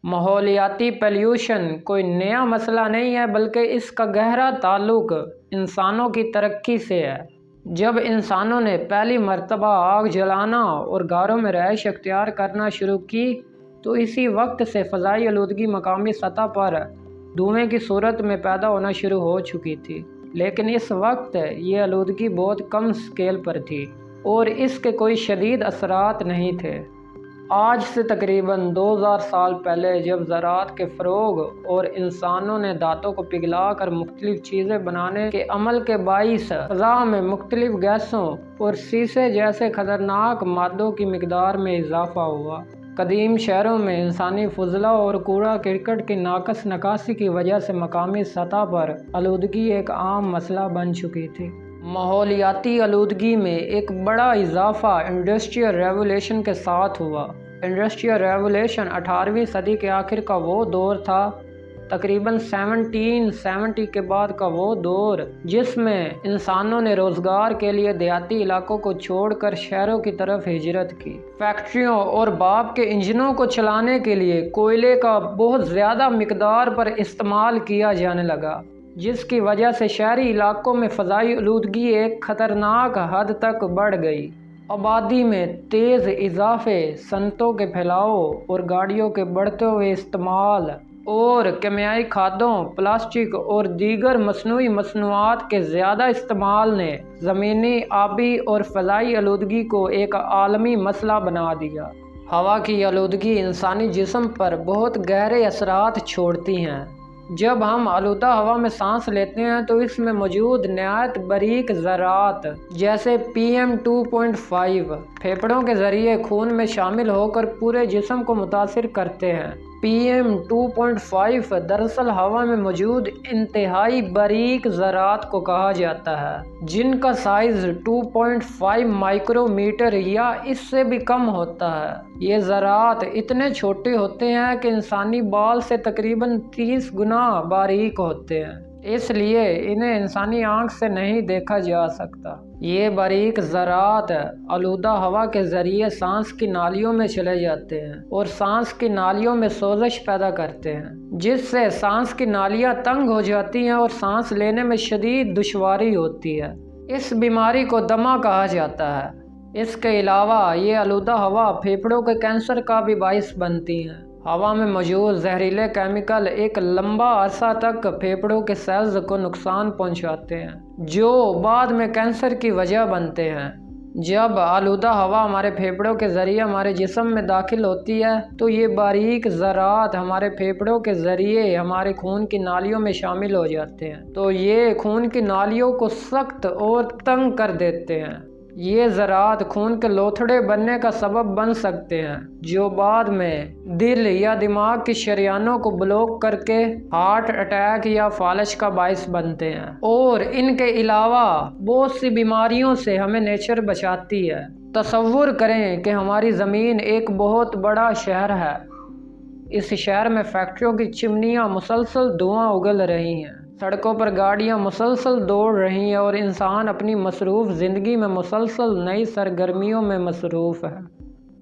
ماحولیاتی پلیوشن کوئی نیا مسئلہ نہیں ہے، بلکہ اس کا گہرا تعلق انسانوں کی ترقی سے ہے۔ جب انسانوں نے پہلی مرتبہ آگ جلانا اور گھروں میں رہائش اختیار کرنا شروع کی تو اسی وقت سے فضائی آلودگی مقامی سطح پر دھوئیں کی صورت میں پیدا ہونا شروع ہو چکی تھی، لیکن اس وقت یہ آلودگی بہت کم اسکیل پر تھی اور اس کے کوئی شدید اثرات نہیں تھے۔ آج سے تقریباً 2000 سال پہلے جب زراعت کے فروغ اور انسانوں نے دھاتوں کو پگھلا کر مختلف چیزیں بنانے کے عمل کے باعث فضا میں مختلف گیسوں اور سیسے جیسے خطرناک مادوں کی مقدار میں اضافہ ہوا، قدیم شہروں میں انسانی فضلہ اور کوڑا کرکٹ کی ناقص نکاسی کی وجہ سے مقامی سطح پر آلودگی ایک عام مسئلہ بن چکی تھی۔ ماحولیاتی آلودگی میں ایک بڑا اضافہ انڈسٹریل ریولوشن کے ساتھ ہوا۔ انڈسٹریل ریولوشن 18ویں صدی کے آخر کا وہ دور تھا، تقریباً 1770 کے بعد کا وہ دور جس میں انسانوں نے روزگار کے لیے دیہاتی علاقوں کو چھوڑ کر شہروں کی طرف ہجرت کی۔ فیکٹریوں اور بھاپ کے انجنوں کو چلانے کے لیے کوئلے کا بہت زیادہ مقدار پر استعمال کیا جانے لگا، جس کی وجہ سے شہری علاقوں میں فضائی آلودگی ایک خطرناک حد تک بڑھ گئی۔ آبادی میں تیز اضافے، صنعتوں کے پھیلاؤ اور گاڑیوں کے بڑھتے ہوئے استعمال اور کیمیائی کھادوں، پلاسٹک اور دیگر مصنوعی مصنوعات کے زیادہ استعمال نے زمینی، آبی اور فضائی آلودگی کو ایک عالمی مسئلہ بنا دیا۔ ہوا کی آلودگی انسانی جسم پر بہت گہرے اثرات چھوڑتی ہے۔ جب ہم آلودہ ہوا میں سانس لیتے ہیں تو اس میں موجود نہایت باریک ذرات جیسے PM 2.5 پھیپھڑوں کے ذریعے خون میں شامل ہو کر پورے جسم کو متاثر کرتے ہیں۔ PM 2.5 دراصل ہوا میں موجود انتہائی باریک ذرات کو کہا جاتا ہے، جن کا سائز 2.5 مائکرو میٹر یا اس سے بھی کم ہوتا ہے۔ یہ ذرات اتنے چھوٹے ہوتے ہیں کہ انسانی بال سے تقریباً 30 گنا باریک ہوتے ہیں، اس لیے انہیں انسانی آنکھ سے نہیں دیکھا جا سکتا۔ یہ باریک ذرات آلودہ ہوا کے ذریعے سانس کی نالیوں میں چلے جاتے ہیں اور سانس کی نالیوں میں سوزش پیدا کرتے ہیں، جس سے سانس کی نالیاں تنگ ہو جاتی ہیں اور سانس لینے میں شدید دشواری ہوتی ہے۔ اس بیماری کو دمہ کہا جاتا ہے۔ اس کے علاوہ یہ آلودہ ہوا پھیپھڑوں کے کینسر کا بھی باعث بنتی ہے۔ ہوا میں موجود زہریلے کیمیکل ایک لمبا عرصہ تک پھیپھڑوں کے سیلز کو نقصان پہنچاتے ہیں، جو بعد میں کینسر کی وجہ بنتے ہیں۔ جب آلودہ ہوا ہمارے پھیپھڑوں کے ذریعے ہمارے جسم میں داخل ہوتی ہے تو یہ باریک ذرات ہمارے پھیپھڑوں کے ذریعے ہمارے خون کی نالیوں میں شامل ہو جاتے ہیں، تو یہ خون کی نالیوں کو سخت اور تنگ کر دیتے ہیں۔ یہ ذرات خون کے لوتھڑے بننے کا سبب بن سکتے ہیں، جو بعد میں دل یا دماغ کی شریانوں کو بلاک کر کے ہارٹ اٹیک یا فالج کا باعث بنتے ہیں، اور ان کے علاوہ بہت سی بیماریوں سے ہمیں نیچر بچاتی ہے۔ تصور کریں کہ ہماری زمین ایک بہت بڑا شہر ہے۔ اس شہر میں فیکٹریوں کی چمنیاں مسلسل دھواں اگل رہی ہیں، سڑکوں پر گاڑیاں مسلسل دوڑ رہی ہیں اور انسان اپنی مصروف زندگی میں مسلسل نئی سرگرمیوں میں مصروف ہے۔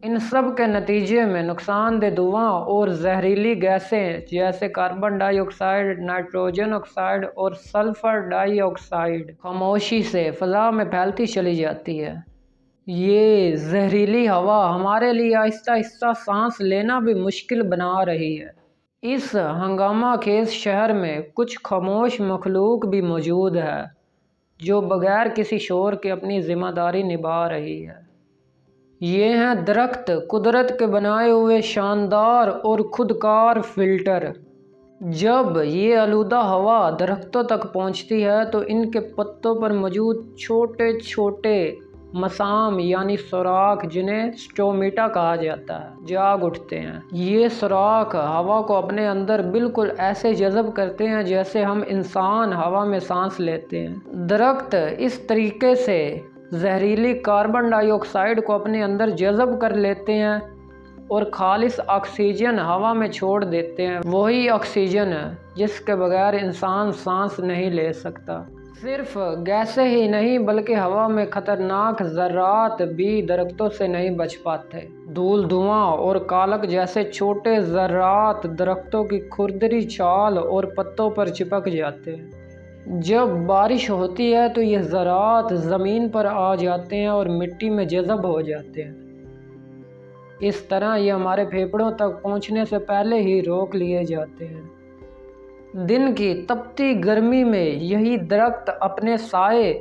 ان سب کے نتیجے میں نقصان دہ دھواں اور زہریلی گیسیں جیسے کاربن ڈائی آکسائیڈ، نائٹروجن آکسائیڈ اور سلفر ڈائی آکسائیڈ خاموشی سے فضا میں پھیلتی چلی جاتی ہے۔ یہ زہریلی ہوا ہمارے لیے آہستہ آہستہ سانس لینا بھی مشکل بنا رہی ہے۔ اس ہنگامہ خیز شہر میں کچھ خاموش مخلوق بھی موجود ہے جو بغیر کسی شور کے اپنی ذمہ داری نبھا رہی ہے۔ یہ ہیں درخت، قدرت کے بنائے ہوئے شاندار اور خودکار فلٹر۔ جب یہ آلودہ ہوا درختوں تک پہنچتی ہے تو ان کے پتوں پر موجود چھوٹے چھوٹے مسام یعنی سوراخ، جنہیں سٹومیٹا کہا جاتا ہے، جاگ اٹھتے ہیں۔ یہ سوراخ ہوا کو اپنے اندر بالکل ایسے جذب کرتے ہیں جیسے ہم انسان ہوا میں سانس لیتے ہیں۔ درخت اس طریقے سے زہریلی کاربن ڈائی آکسائیڈ کو اپنے اندر جذب کر لیتے ہیں اور خالص آکسیجن ہوا میں چھوڑ دیتے ہیں، وہی آکسیجن جس کے بغیر انسان سانس نہیں لے سکتا۔ صرف گیسیں ہی نہیں بلکہ ہوا میں خطرناک ذرات بھی درختوں سے نہیں بچ پاتے۔ دھول، دھواں اور کالک جیسے چھوٹے ذرات درختوں کی کھردری چھال اور پتوں پر چپک جاتے ہیں۔ جب بارش ہوتی ہے تو یہ ذرات زمین پر آ جاتے ہیں اور مٹی میں جذب ہو جاتے ہیں۔ اس طرح یہ ہمارے پھیپھڑوں تک پہنچنے سے پہلے ہی روک لیے جاتے ہیں۔ دن کی تپتی گرمی میں یہی درخت اپنے سائے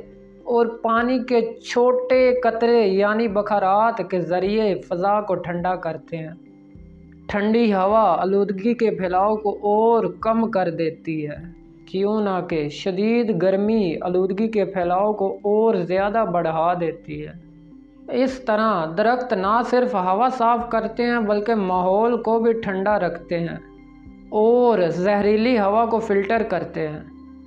اور پانی کے چھوٹے قطرے یعنی بخارات کے ذریعے فضا کو ٹھنڈا کرتے ہیں۔ ٹھنڈی ہوا آلودگی کے پھیلاؤ کو اور کم کر دیتی ہے، کیوں نہ کہ شدید گرمی آلودگی کے پھیلاؤ کو اور زیادہ بڑھا دیتی ہے۔ اس طرح درخت نہ صرف ہوا صاف کرتے ہیں بلکہ ماحول کو بھی ٹھنڈا رکھتے ہیں اور زہریلی ہوا کو فلٹر کرتے ہیں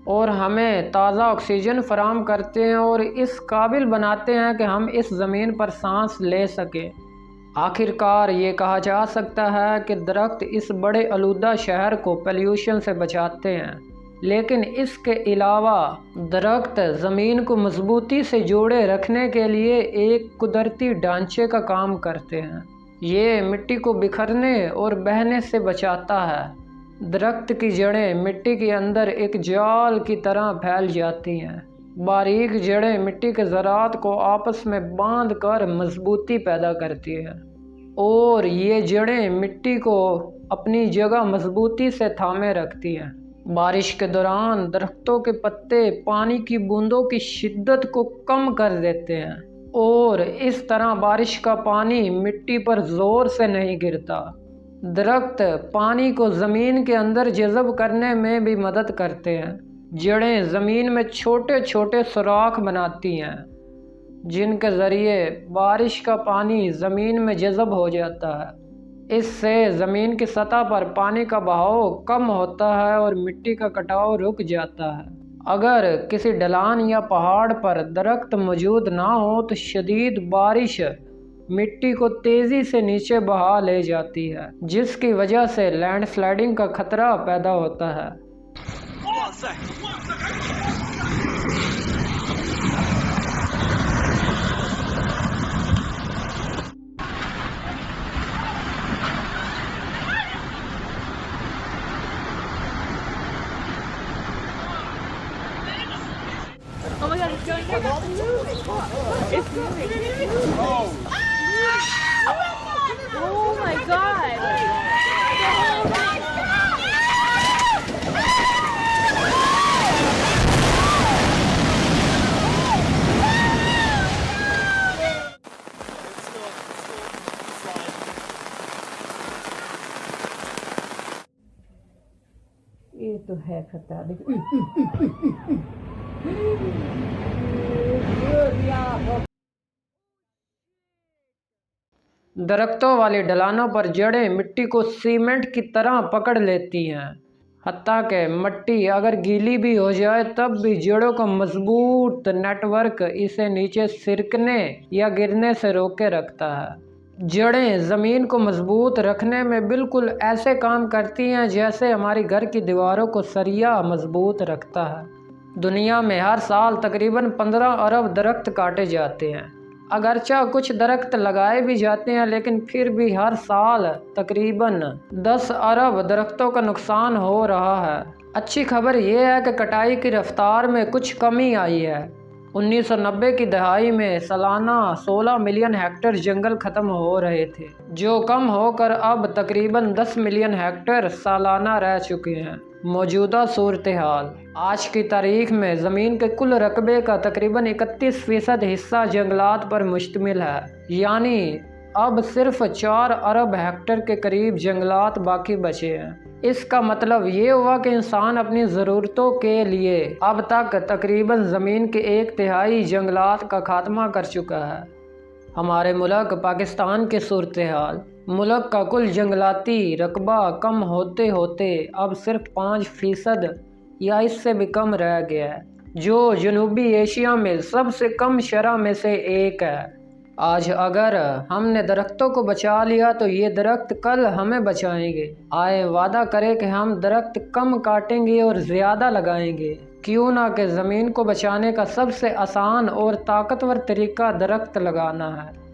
اور ہمیں تازہ آکسیجن فراہم کرتے ہیں اور اس قابل بناتے ہیں کہ ہم اس زمین پر سانس لے سکیں۔ آخرکار یہ کہا جا سکتا ہے کہ درخت اس بڑے آلودہ شہر کو پلیوشن سے بچاتے ہیں، لیکن اس کے علاوہ درخت زمین کو مضبوطی سے جوڑے رکھنے کے لیے ایک قدرتی ڈھانچے کا کام کرتے ہیں۔ یہ مٹی کو بکھرنے اور بہنے سے بچاتا ہے۔ درخت کی جڑیں مٹی کے اندر ایک جال کی طرح پھیل جاتی ہیں۔ باریک جڑیں مٹی کے ذرات کو آپس میں باندھ کر مضبوطی پیدا کرتی ہیں اور یہ جڑیں مٹی کو اپنی جگہ مضبوطی سے تھامے رکھتی ہیں۔ بارش کے دوران درختوں کے پتے پانی کی بوندوں کی شدت کو کم کر دیتے ہیں اور اس طرح بارش کا پانی مٹی پر زور سے نہیں گرتا۔ درخت پانی کو زمین کے اندر جذب کرنے میں بھی مدد کرتے ہیں۔ جڑیں زمین میں چھوٹے چھوٹے سوراخ بناتی ہیں جن کے ذریعے بارش کا پانی زمین میں جذب ہو جاتا ہے۔ اس سے زمین کی سطح پر پانی کا بہاؤ کم ہوتا ہے اور مٹی کا کٹاؤ رک جاتا ہے۔ اگر کسی ڈھلان یا پہاڑ پر درخت موجود نہ ہو تو شدید بارش مٹی کو تیزی سے نیچے بہا لے جاتی ہے، جس کی وجہ سے لینڈ سلائڈنگ کا خطرہ پیدا ہوتا ہے۔ Oh my god, it's going down. It's moving. Oh my god. یہ تو ہے خطرہ۔ درختوں والی ڈھلانوں پر جڑیں مٹی کو سیمنٹ کی طرح پکڑ لیتی ہیں، حتیٰ کہ مٹی اگر گیلی بھی ہو جائے تب بھی جڑوں کا مضبوط نیٹ ورک اسے نیچے سرکنے یا گرنے سے روکے رکھتا ہے۔ جڑیں زمین کو مضبوط رکھنے میں بالکل ایسے کام کرتی ہیں جیسے ہماری گھر کی دیواروں کو سریا مضبوط رکھتا ہے۔ دنیا میں ہر سال تقریباً 15 ارب درخت کاٹے جاتے ہیں۔ اگرچہ کچھ درخت لگائے بھی جاتے ہیں لیکن پھر بھی ہر سال تقریباً 10 ارب درختوں کا نقصان ہو رہا ہے۔ اچھی خبر یہ ہے کہ کٹائی کی رفتار میں کچھ کمی آئی ہے۔ 1990 کی دہائی میں سالانہ 16 ملین ہیکٹر جنگل ختم ہو رہے تھے، جو کم ہو کر اب تقریباً 10 ملین ہیکٹر سالانہ رہ چکے ہیں۔ موجودہ صورتحال آج کی تاریخ میں زمین کے کل رقبے کا تقریباً 31% حصہ جنگلات پر مشتمل ہے، یعنی اب صرف 4 ارب ہیکٹر کے قریب جنگلات باقی بچے ہیں۔ اس کا مطلب یہ ہوا کہ انسان اپنی ضرورتوں کے لیے اب تک تقریباً زمین کے 1/3 جنگلات کا خاتمہ کر چکا ہے۔ ہمارے ملک پاکستان کی صورتحال، ملک کا کل جنگلاتی رقبہ کم ہوتے ہوتے اب صرف 5% یا اس سے بھی کم رہ گیا ہے، جو جنوبی ایشیا میں سب سے کم شرح میں سے ایک ہے۔ آج اگر ہم نے درختوں کو بچا لیا تو یہ درخت کل ہمیں بچائیں گے۔ آئے وعدہ کریں کہ ہم درخت کم کاٹیں گے اور زیادہ لگائیں گے۔ کیوں نہ کہ زمین کو بچانے کا سب سے آسان اور طاقتور طریقہ درخت لگانا ہے۔